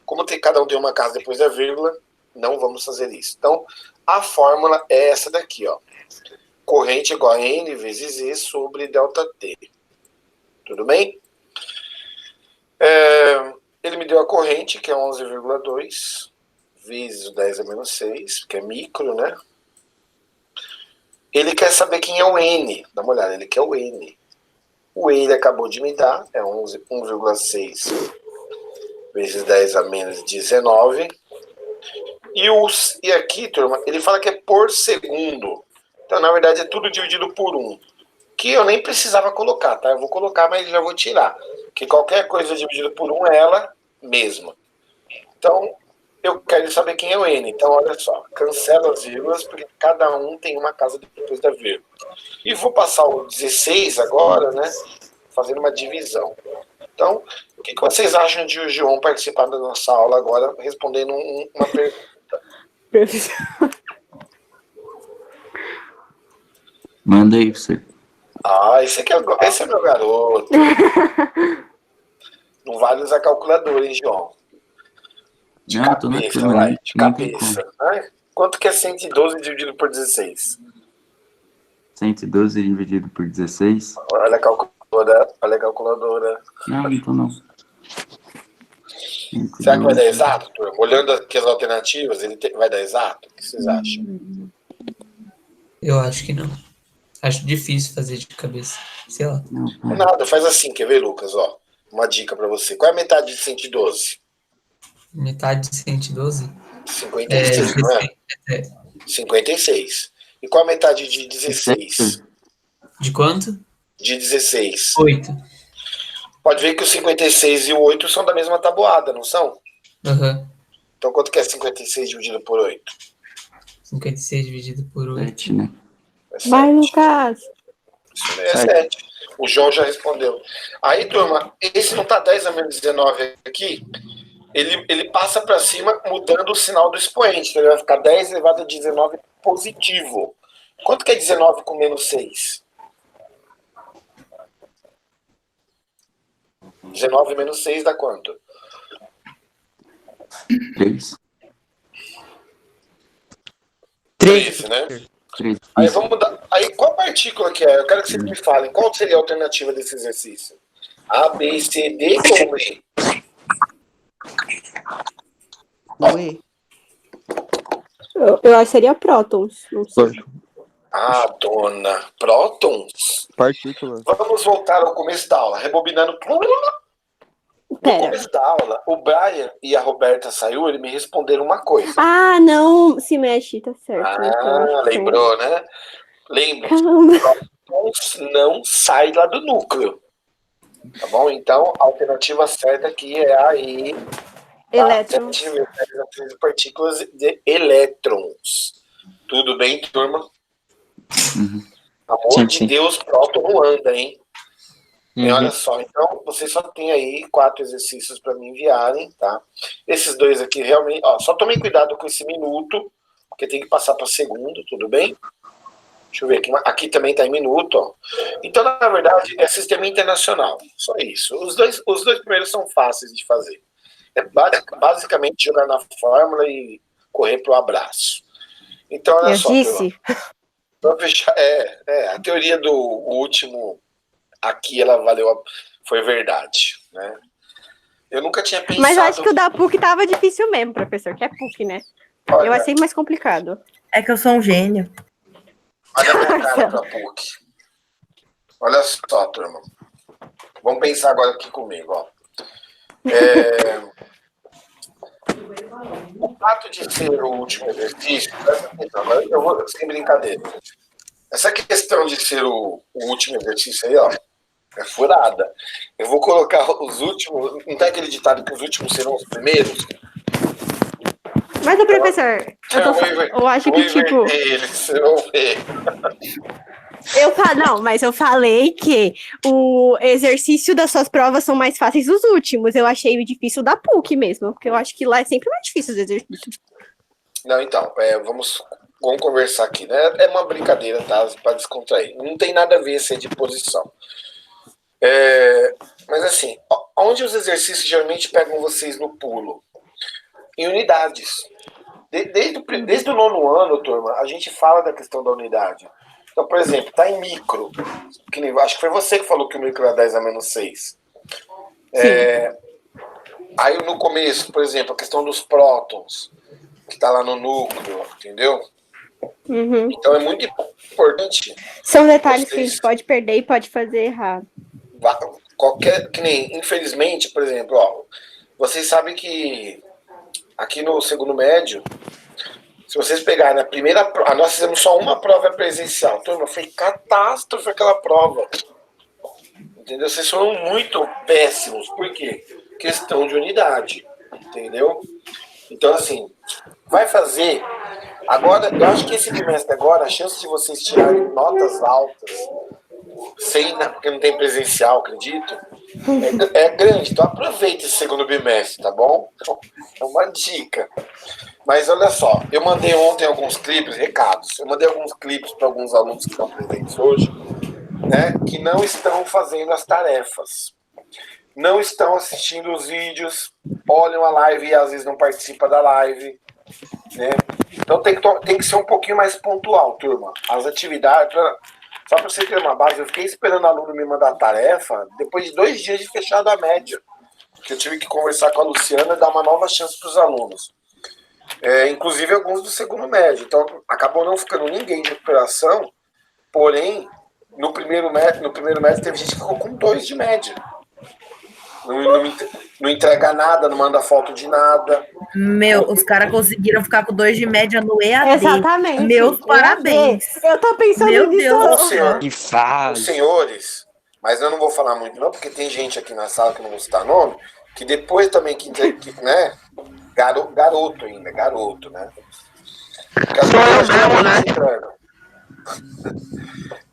Speaker 1: como cada um tem uma casa depois da vírgula, não vamos fazer isso. Então, a fórmula é essa daqui, ó. Corrente igual a N vezes E sobre delta T. Tudo bem? Ele me deu a corrente, que é 11,2 vezes o 10 a menos 6, que é micro, né? Ele quer saber quem é o N. Dá uma olhada, ele quer o N. O E ele acabou de me dar, é 1,6 vezes 10 a menos 19. E aqui, turma, ele fala que é por segundo. Então, na verdade, é tudo dividido por 1. Que eu nem precisava colocar, tá? Eu vou colocar, mas já vou tirar. Porque qualquer coisa dividida por 1 é ela mesma. Então, eu quero saber quem é o N. Então, olha só. Cancela as vírgulas, porque cada um tem uma casa depois da vírgula. E vou passar o 16 agora, né? Fazendo uma divisão. Então, o que vocês acham de o João participar da nossa aula agora, respondendo uma pergunta?
Speaker 7: Professor.
Speaker 12: Manda aí, você.
Speaker 1: Esse é meu garoto. Não vale usar calculadora, hein, João? De
Speaker 12: Não, tô na
Speaker 1: cabeça,
Speaker 12: turma,
Speaker 1: vai.
Speaker 12: né?
Speaker 1: De
Speaker 12: Não tem
Speaker 1: cabeça. Quanto que é 112 dividido por 16?
Speaker 12: 112 dividido por 16.
Speaker 1: Olha a calculadora. Olha a calculadora.
Speaker 12: Não, então não.
Speaker 1: Será que vai dar exato, turma? Olhando aqui as alternativas, vai dar exato? O que vocês acham?
Speaker 10: Eu acho que não. Acho difícil fazer de cabeça. Sei lá.
Speaker 1: Nada, faz assim, quer ver, Lucas? Ó, uma dica pra você. Qual é a metade de 112?
Speaker 10: Metade de 112?
Speaker 1: 56, não é? 56. E qual a metade de 16?
Speaker 10: De quanto?
Speaker 1: De 16.
Speaker 10: 8.
Speaker 1: Pode ver que o 56 e o 8 são da mesma tabuada, não são?
Speaker 10: Aham.
Speaker 1: Então quanto que é 56 dividido por 8?
Speaker 10: 56 dividido por 8.
Speaker 12: 7, né?
Speaker 7: Vai, Lucas.
Speaker 1: Isso é 7. O João já respondeu. Aí, turma, esse não tá 10 a menos 19 aqui? Ele passa para cima mudando o sinal do expoente. Então ele vai ficar 10 elevado a 19 positivo. Quanto que é 19 com menos 6? 19 menos 6 dá quanto?
Speaker 12: 3.
Speaker 1: 13, né?
Speaker 12: 3.
Speaker 1: Aí vamos mudar. Aí qual partícula que é? Eu quero que vocês me falem. Qual seria a alternativa desse exercício? A, B, C, D ou E?
Speaker 7: Eu acho que seria prótons. Não sei.
Speaker 1: Ah, dona. Prótons?
Speaker 9: Partículas.
Speaker 1: Vamos voltar ao começo da aula. Rebobinando. No começo da aula, o Brian e a Roberta saiu, eles me responderam uma coisa.
Speaker 7: Ah, não se mexe, tá certo.
Speaker 1: Ah, lembrou, né? Lembra? Prótons não sai lá do núcleo. Tá bom? Então, a alternativa certa aqui é a E.
Speaker 7: Elétrons.
Speaker 1: Partículas de elétrons. Tudo bem, turma? Amor de Deus, próton não anda, hein? E olha só, então vocês só tem aí 4 exercícios para me enviarem, tá? Esses 2 aqui realmente, ó, só tomem cuidado com esse minuto, porque tem que passar para segundo, tudo bem? Deixa eu ver aqui também tá em minuto, ó. Então, na verdade, é sistema internacional, só isso. Os dois primeiros são fáceis de fazer. É basicamente jogar na fórmula e correr pro abraço. Então, olha só. Pra fechar, a teoria do último aqui, ela foi verdade, né? Eu nunca tinha pensado...
Speaker 7: Mas eu acho que o da PUC tava difícil mesmo, professor, que é PUC, né?
Speaker 1: Olha,
Speaker 7: eu achei mais complicado.
Speaker 2: É que eu sou um gênio.
Speaker 1: Olha a minha cara pra PUC. Olha só, turma. Vamos pensar agora aqui comigo, ó. O fato de ser o último exercício, agora eu vou sem brincadeira. Essa questão de ser o último exercício aí, ó, é furada. Eu vou colocar os últimos. Não tem aquele ditado que os últimos serão os primeiros?
Speaker 7: Mas, o professor, eu acho que, tipo...
Speaker 1: Eles vão ver.
Speaker 7: Mas eu falei que o exercício das suas provas são mais fáceis os últimos. Eu achei difícil da PUC mesmo, porque eu acho que lá é sempre mais difícil os exercícios.
Speaker 1: Não, então, vamos conversar aqui, né? É uma brincadeira, tá? Para descontrair. Não tem nada a ver ser de posição. Mas assim, onde os exercícios geralmente pegam vocês no pulo? Em unidades. Desde o 9º ano, turma, a gente fala da questão da unidade. Então, por exemplo, está em micro. Acho que foi você que falou que o micro era 10 a menos 6. Aí no começo, por exemplo, a questão dos prótons, que está lá no núcleo, entendeu? Então é muito importante.
Speaker 7: São detalhes que a gente pode perder e pode fazer errado.
Speaker 1: Infelizmente, por exemplo, ó, vocês sabem que aqui no segundo médio, se vocês pegarem a primeira prova, nós fizemos só uma prova presencial. Turma, foi catástrofe aquela prova. Entendeu? Vocês foram muito péssimos. Por quê? Questão de unidade. Entendeu? Então, assim, vai fazer... Agora, eu acho que esse trimestre agora, a chance de vocês tirarem notas altas, porque não tem presencial, acredito, é grande. Então aproveita esse segundo bimestre, tá bom? É uma dica. Mas olha só, eu mandei ontem alguns clipes, recados. Eu mandei alguns clipes para alguns alunos que estão presentes hoje, né, que não estão fazendo as tarefas. Não estão assistindo os vídeos, olham a live e às vezes não participam da live, né? Então tem que ser um pouquinho mais pontual, turma. As atividades, só para você ter uma base, eu fiquei esperando o aluno me mandar a tarefa depois de 2 dias de fechado a média, que eu tive que conversar com a Luciana e dar uma nova chance para os alunos. Inclusive alguns do segundo médio. Então acabou não ficando ninguém de recuperação, porém no primeiro médio teve gente que ficou com 2 de média. Não entrega nada, não manda foto de nada.
Speaker 2: Os caras conseguiram ficar com 2 de média no EAD.
Speaker 7: Exatamente.
Speaker 2: Meus parabéns.
Speaker 7: Eu tô pensando nisso.
Speaker 1: Os senhores, mas eu não vou falar muito não, porque tem gente aqui na sala que não vou citar nome, que depois também né? Garoto ainda, né?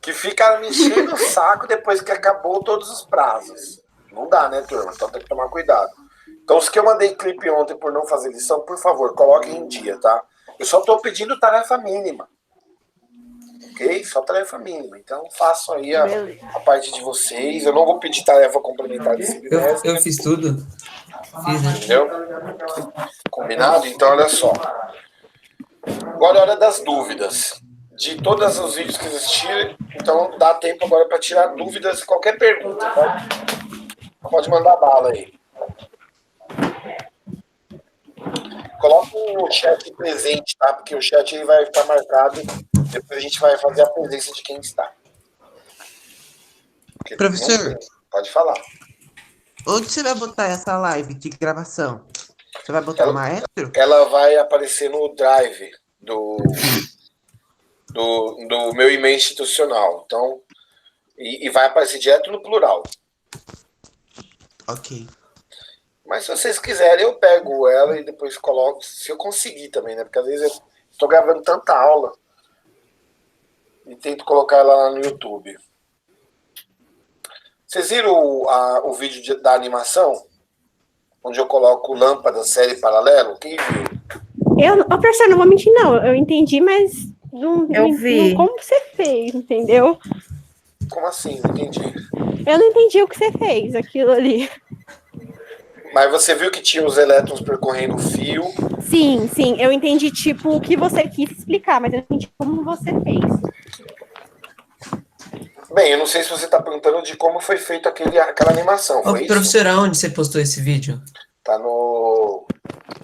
Speaker 1: Que ficaram me enchendo o saco depois que acabou todos os prazos. Não dá, né, turma? Então tem que tomar cuidado. Então, os que eu mandei clipe ontem por não fazer lição, por favor, coloquem em dia, tá? Eu só tô pedindo tarefa mínima. Ok? Só tarefa mínima. Então, façam aí a parte de vocês. Eu não vou pedir tarefa complementar desse bimestre.
Speaker 10: Eu fiz tudo. Fiz, né?
Speaker 1: Entendeu? Combinado? Então, olha só. Agora é a hora das dúvidas. De todos os vídeos que existirem, então dá tempo agora para tirar dúvidas, qualquer pergunta, tá? Pode mandar bala aí. Coloca o chat presente, tá? Porque o chat aí vai estar marcado Depois a gente vai fazer a presença de quem está. Porque
Speaker 8: Professor,
Speaker 1: pode falar.
Speaker 8: onde você vai botar essa live de gravação? Você vai botar no Maestro?
Speaker 1: Ela vai aparecer no Drive do meu e-mail institucional. Então, e vai aparecer direto no plural.
Speaker 8: Ok.
Speaker 1: Mas se vocês quiserem, eu pego ela e depois coloco, se eu conseguir também, né? Porque às vezes eu estou gravando tanta aula e tento colocar ela lá no YouTube. Vocês viram o vídeo da animação? Onde eu coloco lâmpada, série paralelo? Quem viu?
Speaker 7: Professor, não vou mentir, não. Eu entendi, mas
Speaker 2: Eu vi.
Speaker 7: como você fez, entendeu?
Speaker 1: Como assim? Não entendi.
Speaker 7: Eu não entendi o que você fez, aquilo ali.
Speaker 1: Mas você viu que tinha os elétrons percorrendo o fio?
Speaker 7: Sim, eu entendi, tipo, o que você quis explicar, mas eu não entendi como você fez.
Speaker 1: Bem, eu não sei se você está perguntando de como foi feita aquela animação. Foi isso?
Speaker 10: Professor, aonde você postou esse vídeo?
Speaker 1: Tá no...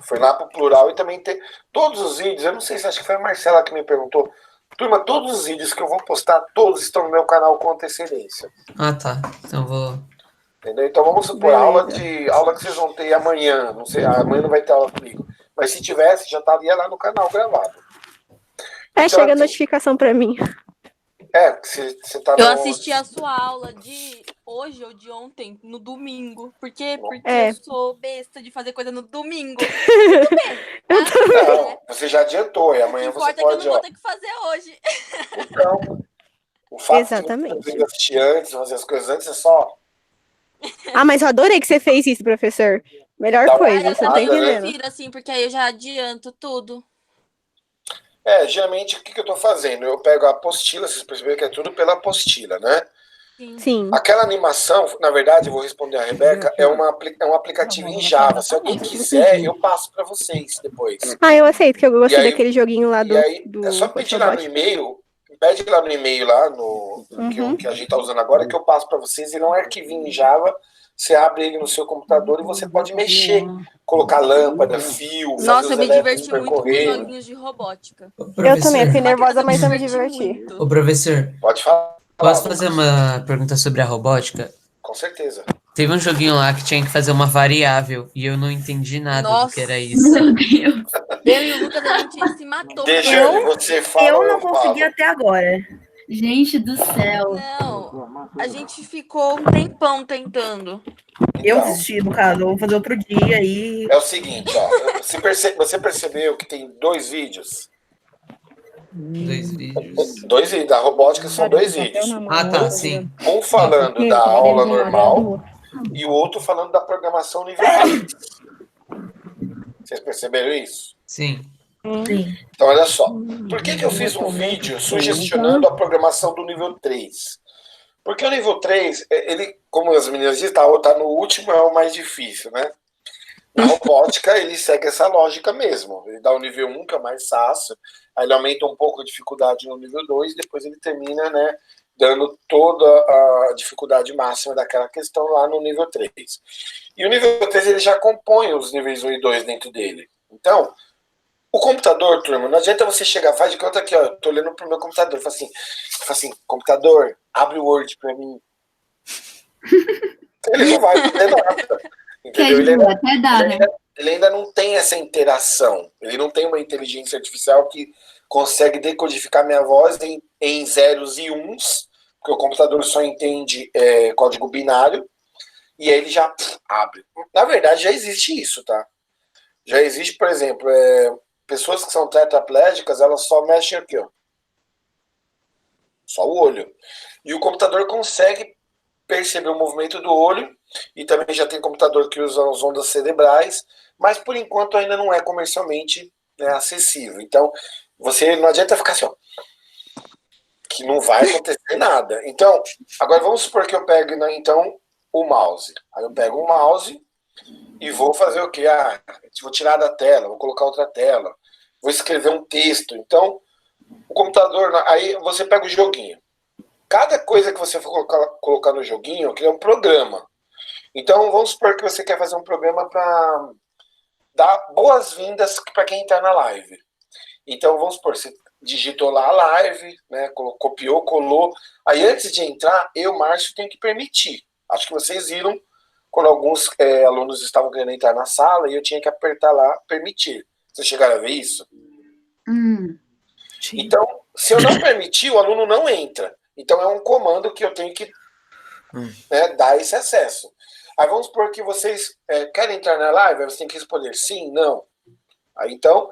Speaker 1: Foi lá pro plural e também tem... Todos os vídeos, eu não sei se acho que foi a Marcela que me perguntou. Turma, todos os vídeos que eu vou postar, todos estão no meu canal com antecedência.
Speaker 10: Ah, tá. Então vou...
Speaker 1: Entendeu? Então vamos supor, a aula que vocês vão ter amanhã, não sei, amanhã não vai ter aula comigo. Mas se tivesse, já estaria lá no canal gravado. Então,
Speaker 7: Chega a notificação pra mim.
Speaker 1: Você tá
Speaker 11: Eu assisti a sua aula de hoje ou de ontem, no domingo. Por quê? Porque eu sou besta de fazer coisa no domingo. Tudo bem.
Speaker 1: Não, você já adiantou, e amanhã você pode...
Speaker 11: O que importa é que eu não vou ter que fazer hoje.
Speaker 1: Então, o fato
Speaker 7: Exatamente.
Speaker 1: de assistir antes, fazer as coisas antes, é só...
Speaker 7: Ah, mas eu adorei que você fez isso, professor. Melhor coisa, você tá
Speaker 11: Eu
Speaker 7: entendendo.
Speaker 11: prefiro, assim, porque aí eu já adianto tudo.
Speaker 1: Geralmente, o que eu tô fazendo? Eu pego a apostila, vocês perceberam que é tudo pela apostila, né?
Speaker 7: Sim.
Speaker 1: Aquela animação, na verdade, eu vou responder a Rebeca, é um aplicativo em Java. Se alguém quiser, eu passo para vocês depois.
Speaker 7: Ah, eu aceito, que eu gostei
Speaker 1: aí,
Speaker 7: daquele joguinho lá do...
Speaker 1: É só pedir lá no e-mail, pede lá no e-mail, lá no que a gente tá usando agora, que eu passo para vocês. Ele é um arquivinho em Java, você abre ele no seu computador e você pode mexer, colocar lâmpada, fio,
Speaker 11: Nossa, eu me diverti muito com
Speaker 1: percorrer.
Speaker 11: joguinhos de robótica.
Speaker 7: Eu também, fiquei nervosa, mas eu me diverti.
Speaker 10: Ô, professor,
Speaker 1: pode falar.
Speaker 10: Posso fazer uma pergunta sobre a robótica?
Speaker 1: Com certeza.
Speaker 10: Teve um joguinho lá que tinha que fazer uma variável e eu não entendi nada do que era isso.
Speaker 3: Meu Deus.
Speaker 11: Eu e o Lucas, a gente se matou.
Speaker 1: Você fala,
Speaker 2: Eu não consegui até agora.
Speaker 3: Gente do céu.
Speaker 11: Não, a gente ficou um tempão tentando.
Speaker 2: Eu desisti, no caso. Eu vou fazer outro dia aí.
Speaker 1: É o seguinte, ó. Você percebeu que tem 2 vídeos?
Speaker 10: 2 vídeos.
Speaker 1: 2 vídeos. Da robótica são 2 vídeos.
Speaker 10: Ah, tá, sim.
Speaker 1: Um falando da aula normal e o outro falando da programação nível 3. Vocês perceberam isso?
Speaker 10: Sim.
Speaker 2: Sim.
Speaker 1: Então, olha só. Por que eu fiz um vídeo sugestionando a programação do nível 3? Porque o nível 3, ele, como as meninas dizem, tá no último, é o mais difícil, né? Na robótica, ele segue essa lógica mesmo. Ele dá o nível 1, que é o mais fácil, aí ele aumenta um pouco a dificuldade no nível 2, e depois ele termina, né, dando toda a dificuldade máxima daquela questão lá no nível 3. E o nível 3, ele já compõe os níveis 1 e 2 dentro dele. Então, o computador, turma, não adianta você chegar, faz de conta aqui, ó, eu tô olhando pro meu computador, fala assim, computador, abre o Word pra mim. Ele não vai fazer nada. Entendeu? Ele ainda não tem essa interação. Ele não tem uma inteligência artificial que consegue decodificar minha voz em zeros e uns, porque o computador só entende código binário, e aí ele já abre. Na verdade, já existe isso, tá? Já existe, por exemplo, pessoas que são tetraplégicas, elas só mexem aqui, ó. Só o olho. E o computador consegue perceber o movimento do olho, e também já tem computador que usa as ondas cerebrais, mas por enquanto ainda não é comercialmente, né, acessível. Então, você não adianta ficar assim, ó, que não vai acontecer nada. Então, agora vamos supor que eu pego, né, então, o mouse. Aí eu pego o mouse e vou fazer o quê? Vou tirar da tela, vou colocar outra tela, vou escrever um texto. Então, o computador, aí você pega o joguinho. Cada coisa que você for colocar no joguinho, cria um programa. Então, vamos supor que você quer fazer um programa para dar boas-vindas para quem está na live. Então, vamos supor, você digitou lá a live, né? Copiou, colou. Aí antes de entrar, eu, Márcio, tenho que permitir. Acho que vocês viram quando alguns alunos estavam querendo entrar na sala e eu tinha que apertar lá, permitir. Vocês chegaram a ver isso? Então, se eu não permitir, o aluno não entra. Então é um comando que eu tenho que dar esse acesso. Aí vamos supor que vocês querem entrar na live, você tem que responder sim, não. Aí então,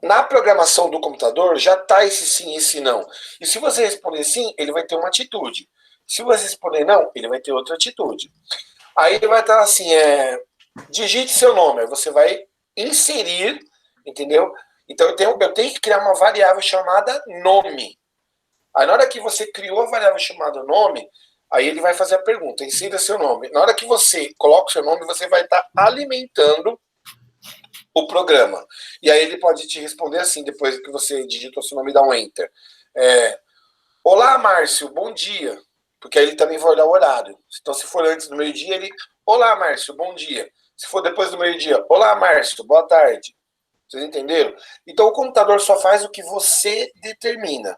Speaker 1: na programação do computador já está esse sim e esse não. E se você responder sim, ele vai ter uma atitude. Se você responder não, ele vai ter outra atitude. Aí ele vai estar assim, digite seu nome, aí você vai inserir, entendeu? Então eu tenho que criar uma variável chamada nome. Aí na hora que você criou a variável chamada nome, aí ele vai fazer a pergunta, insira seu nome. Na hora que você coloca o seu nome, você vai estar alimentando o programa. E aí ele pode te responder assim, depois que você digitou seu nome e dá um enter. Olá, Márcio, bom dia. Porque aí ele também vai olhar o horário. Então, se for antes do meio-dia, ele... Olá, Márcio, bom dia. Se for depois do meio-dia, olá, Márcio, boa tarde. Vocês entenderam? Então, o computador só faz o que você determina.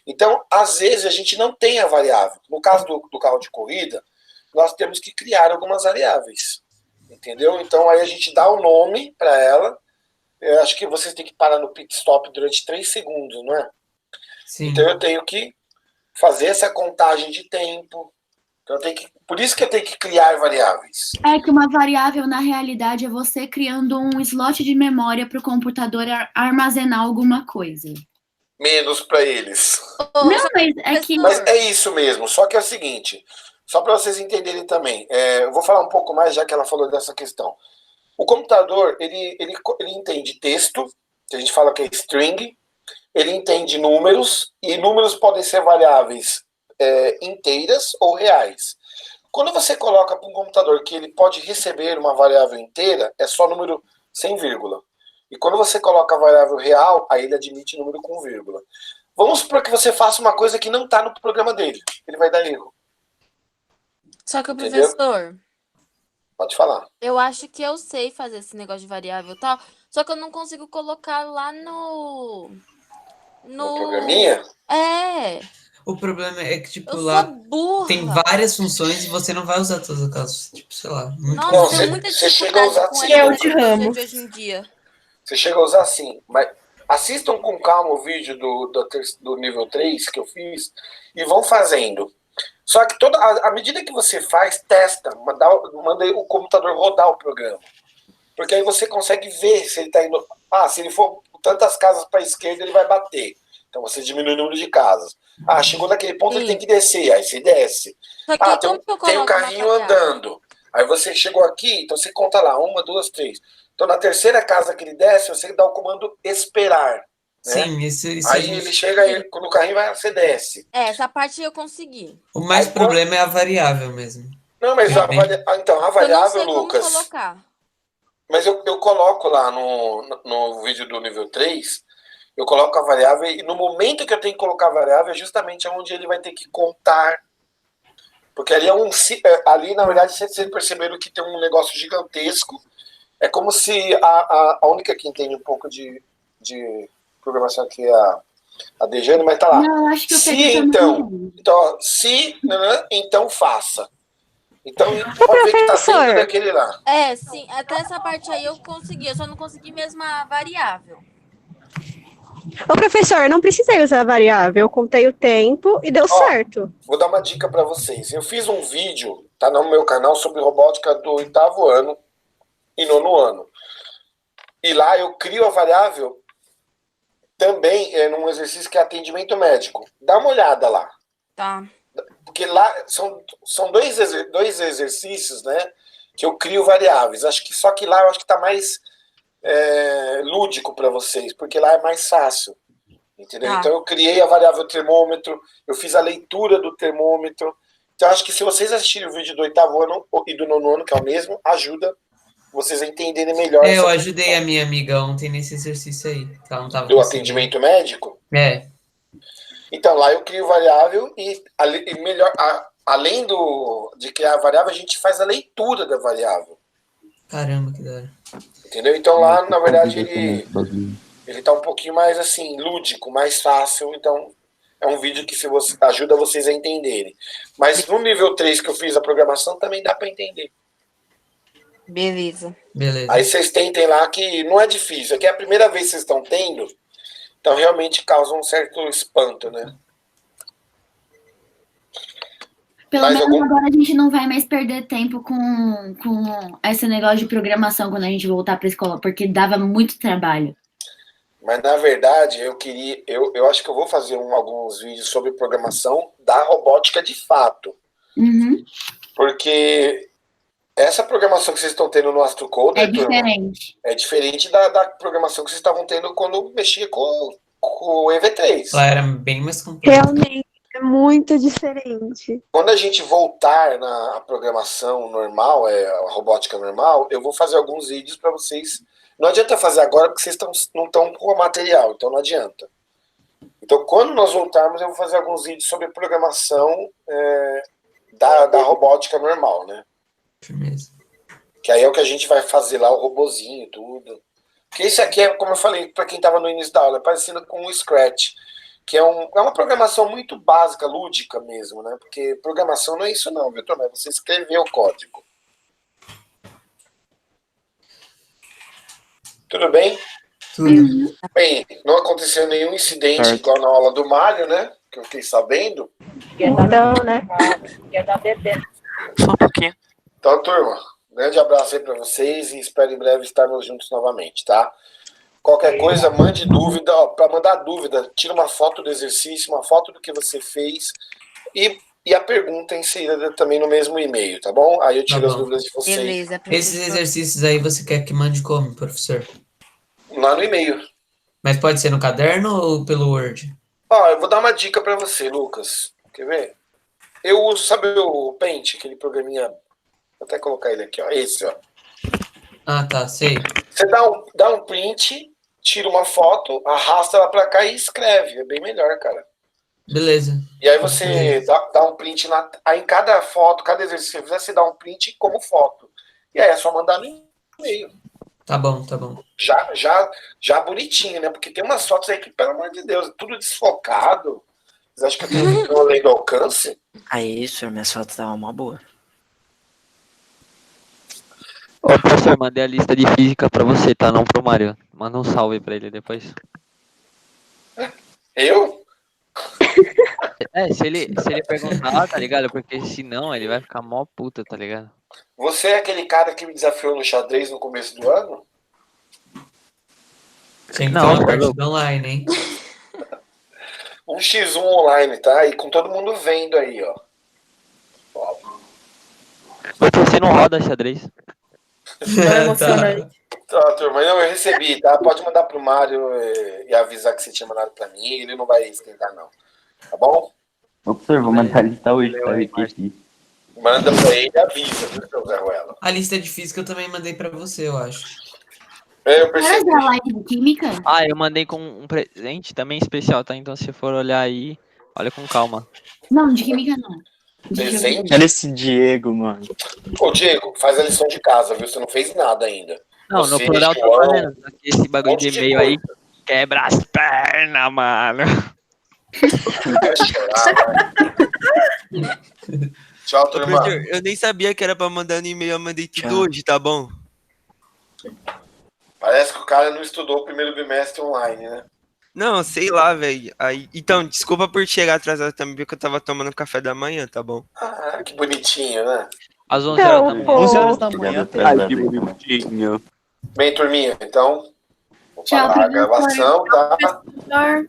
Speaker 1: Então, às vezes, a gente não tem a variável. No caso do carro de corrida, nós temos que criar algumas variáveis. Entendeu? Então, aí a gente dá o nome para ela. Eu acho que vocês têm que parar no pit stop durante 3 segundos, não é?
Speaker 10: Sim.
Speaker 1: Então, eu tenho que fazer essa contagem de tempo. Então, por isso que eu tenho que criar variáveis.
Speaker 3: É que uma variável, na realidade, é você criando um slot de memória para o computador armazenar alguma coisa.
Speaker 1: Menos para eles.
Speaker 3: Não, mas é que...
Speaker 1: Mas é isso mesmo, só que é o seguinte, só para vocês entenderem também, eu vou falar um pouco mais, já que ela falou dessa questão. O computador, ele entende texto, que a gente fala que é string, ele entende números, e números podem ser variáveis inteiras ou reais. Quando você coloca para um computador que ele pode receber uma variável inteira, é só número sem vírgula. E quando você coloca a variável real, aí ele admite número com vírgula. Vamos supor que você faça uma coisa que não está no programa dele. Ele vai dar erro.
Speaker 11: Só que o
Speaker 1: Entendeu?
Speaker 11: professor,
Speaker 1: Pode falar.
Speaker 11: eu acho que eu sei fazer esse negócio de variável e tal, só que eu não consigo colocar lá no
Speaker 1: programinha?
Speaker 10: O problema é que, tipo,
Speaker 11: Eu
Speaker 10: lá
Speaker 11: sou burra.
Speaker 10: tem várias funções e você não vai usar todas aquelas. Tipo, sei lá. Muito
Speaker 11: Nossa,
Speaker 1: Não,
Speaker 11: tem
Speaker 1: você-
Speaker 11: muita
Speaker 1: você chega a usar
Speaker 11: dificuldade com
Speaker 1: sim.
Speaker 11: ele
Speaker 1: Eu
Speaker 11: na
Speaker 1: te
Speaker 11: tecnologia
Speaker 2: amo.
Speaker 11: de hoje em dia.
Speaker 1: Você chega a usar assim, mas assistam com calma o vídeo do nível 3 que eu fiz e vão fazendo. Só que à medida que você faz, testa, manda o computador rodar o programa. Porque aí você consegue ver se ele está indo... se ele for tantas casas para a esquerda, ele vai bater. Então você diminui o número de casas. Chegou naquele ponto, ele tem que descer, aí você desce.
Speaker 11: Só que
Speaker 1: Tem
Speaker 11: como
Speaker 1: um carrinho andando. Aí você chegou aqui, então você conta lá, 1, 2, 3. Então na terceira casa que ele desce, você dá o comando esperar. Né?
Speaker 10: Sim, isso
Speaker 1: Aí ele chega, quando o carrinho vai, você desce.
Speaker 11: Essa parte eu consegui.
Speaker 10: O mais problema é a variável mesmo.
Speaker 1: Não, mas então, a
Speaker 11: Eu não
Speaker 1: variável,
Speaker 11: sei como
Speaker 1: Lucas...
Speaker 11: colocar.
Speaker 1: Mas eu coloco lá no vídeo do nível 3, eu coloco a variável, e no momento que eu tenho que colocar a variável, é justamente onde ele vai ter que contar. Porque ali ali, na verdade, vocês perceberam que tem um negócio gigantesco. É como se a única que entende um pouco de programação aqui é a Dejane, mas tá lá.
Speaker 3: Não, acho que eu
Speaker 1: Se
Speaker 3: peguei
Speaker 1: então faça. Então, pode ver que tá dentro daquele lá.
Speaker 11: Sim, até essa parte aí eu consegui, eu só não consegui mesmo a variável.
Speaker 7: Ô, professor, eu não precisei usar a variável, eu contei o tempo e deu certo.
Speaker 1: Vou dar uma dica para vocês. Eu fiz um vídeo, tá no meu canal, sobre robótica do 8º ano e 9º ano. E lá eu crio a variável também num exercício que é atendimento médico. Dá uma olhada lá.
Speaker 11: Tá.
Speaker 1: Porque lá são dois exercícios, né, que eu crio variáveis. Só que lá eu acho que tá mais lúdico para vocês, porque lá é mais fácil. Entendeu? Então eu criei a variável termômetro, eu fiz a leitura do termômetro. Então acho que se vocês assistirem o vídeo do 8º ano e do 9º ano, que é o mesmo, ajuda vocês a entenderem melhor.
Speaker 10: Eu ajudei a minha amiga ontem nesse exercício aí. Ela não tava
Speaker 1: do atendimento médico? Então, lá eu crio variável e melhor, além de criar a variável, a gente faz a leitura da variável.
Speaker 10: Caramba, que da hora.
Speaker 1: Entendeu? Então lá, na verdade, Ele tá um pouquinho mais assim, lúdico, mais fácil, então é um vídeo que ajuda vocês a entenderem. Mas no nível 3 que eu fiz a programação também dá para entender.
Speaker 11: Beleza.
Speaker 1: Aí vocês tentem lá, que não é difícil, é que é a primeira vez que vocês estão tendo, então realmente causa um certo espanto, né?
Speaker 3: Pelo menos agora a gente não vai mais perder tempo com esse negócio de programação quando a gente voltar para a escola, porque dava muito trabalho.
Speaker 1: Mas na verdade, eu acho que eu vou fazer alguns vídeos sobre programação da robótica de fato. Porque essa programação que vocês estão tendo no AstroCoder
Speaker 3: é diferente.
Speaker 1: É diferente da programação que vocês estavam tendo quando mexia com o EV3.
Speaker 10: Ela era bem mais complexa.
Speaker 6: Realmente, é muito diferente.
Speaker 1: Quando a gente voltar na programação normal, a robótica normal, eu vou fazer alguns vídeos para vocês. Não adianta fazer agora porque vocês não estão com o material, então não adianta. Então, quando nós voltarmos, eu vou fazer alguns vídeos sobre programação da robótica normal, né?
Speaker 10: Firmeza.
Speaker 1: Que aí é o que a gente vai fazer lá, o robozinho e tudo. Porque esse aqui é, como eu falei, para quem estava no início da aula, é parecido com o Scratch, que é uma programação muito básica, lúdica mesmo, né? Porque programação não é isso não, Vitor, é você escrever o código. Tudo bem?
Speaker 10: Tudo.
Speaker 1: Bem, não aconteceu nenhum incidente igual na aula do Mário, né? Que eu fiquei sabendo.
Speaker 7: Então, né?
Speaker 9: Só um pouquinho.
Speaker 1: Então, turma, grande abraço aí para vocês e espero em breve estarmos juntos novamente, tá? Qualquer coisa, mande dúvida. Para mandar dúvida, tira uma foto do exercício, uma foto do que você fez e a pergunta inserida também no mesmo e-mail, tá bom? Aí eu tiro as dúvidas de vocês.
Speaker 11: Beleza,
Speaker 10: Esses exercícios aí você quer que mande como, professor?
Speaker 1: Lá no e-mail.
Speaker 10: Mas pode ser no caderno ou pelo Word?
Speaker 1: Ó, eu vou dar uma dica para você, Lucas. Quer ver? Eu uso, sabe o Paint, aquele programinha. Vou até colocar ele aqui, ó. Esse, ó.
Speaker 10: Ah, tá, sei.
Speaker 1: Você dá um print, tira uma foto, arrasta ela para cá e escreve. É bem melhor, cara.
Speaker 10: Beleza.
Speaker 1: E aí você dá um print aí em cada foto, cada exercício que você fizer, você dá um print como foto. E aí é só mandar no e-mail.
Speaker 10: Tá bom, tá bom.
Speaker 1: Já bonitinho, né? Porque tem umas fotos aí que, pelo amor de Deus, tudo desfocado. Vocês acham que eu tenho além do alcance?
Speaker 13: Aí, senhor, minhas fotos estavam uma boa.
Speaker 9: Ô, professor, mandei a lista de física pra você, tá? Não pro Mário. Manda um salve pra ele depois.
Speaker 1: Eu?
Speaker 9: Se ele perguntar, tá ligado? Porque senão ele vai ficar mó puta, tá ligado?
Speaker 1: Você é aquele cara que me desafiou no xadrez no começo do ano?
Speaker 10: Tem que ter uma partida online, hein?
Speaker 1: Um x1 online, tá? E com todo mundo vendo aí, ó.
Speaker 9: Você não roda xadrez.
Speaker 1: Tá, turma, não, eu recebi, tá? Pode mandar pro Mário e avisar que você tinha mandado pra mim, ele não vai esquentar, não. Tá bom?
Speaker 12: Ô, professor, vou mandar a lista hoje, tá? Aqui.
Speaker 1: Manda pra ele e avisa, viu, seu Zé Ruela?
Speaker 10: A lista de física eu também mandei pra você, eu acho.
Speaker 1: Eu percebi.
Speaker 3: Mas a live de química?
Speaker 9: Ah, eu mandei com um presente também especial, tá? Então se for olhar aí, olha com calma.
Speaker 3: Não, de química não.
Speaker 1: Presente?
Speaker 9: Olha esse Diego, mano.
Speaker 1: Ô, Diego, faz a lição de casa, viu? Você não fez nada ainda.
Speaker 9: Não,
Speaker 1: você,
Speaker 9: no plural tá
Speaker 1: João,
Speaker 9: fazendo. Só que esse bagulho de e-mail aí quebra as pernas, mano.
Speaker 1: Tchau, turma.
Speaker 8: Eu nem sabia que era pra mandar no e-mail, eu mandei tudo hoje, tá bom?
Speaker 1: Parece que o cara não estudou o primeiro bimestre online, né?
Speaker 8: Não, sei lá, velho. Então, desculpa por chegar atrasado também, porque eu tava tomando café da manhã, tá bom?
Speaker 1: Ah, que bonitinho, né?
Speaker 9: Às 11 horas da manhã.
Speaker 8: 11 horas da manhã.
Speaker 9: Ai, que bonitinho.
Speaker 1: Bem, turminha, então, vou
Speaker 3: Tchau,
Speaker 1: parar a gravação, tá?
Speaker 3: professor.